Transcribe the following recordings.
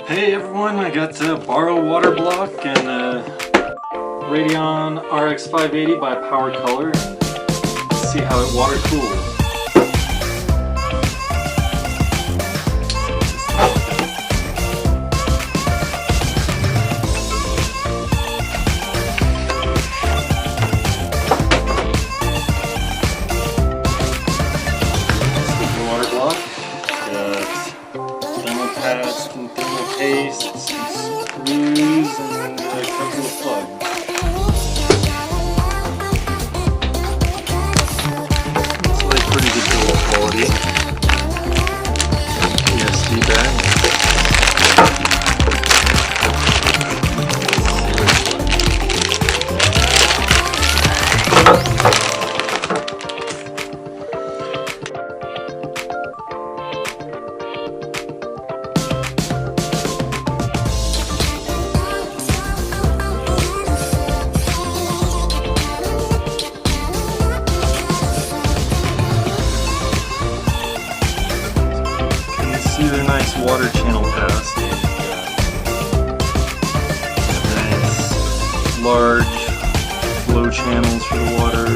Hey everyone, I got Barrow Waterblock and Radeon RX580 by Power Color. Let's see how it water cools. Pads, some thermal paste, some screws, and a couple of plugs. It's like pretty good build quality. PSD bag. See their nice water channel pass. Nice large flow channels for the water.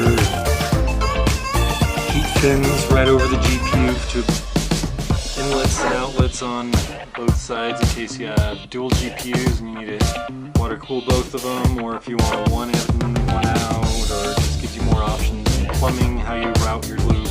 Heat fins right over the GPU to inlets and outlets on both sides in case you have dual GPUs and you need to water cool both of them, or if you want one in, one out, or it just gives you more options in plumbing, how you route your glue.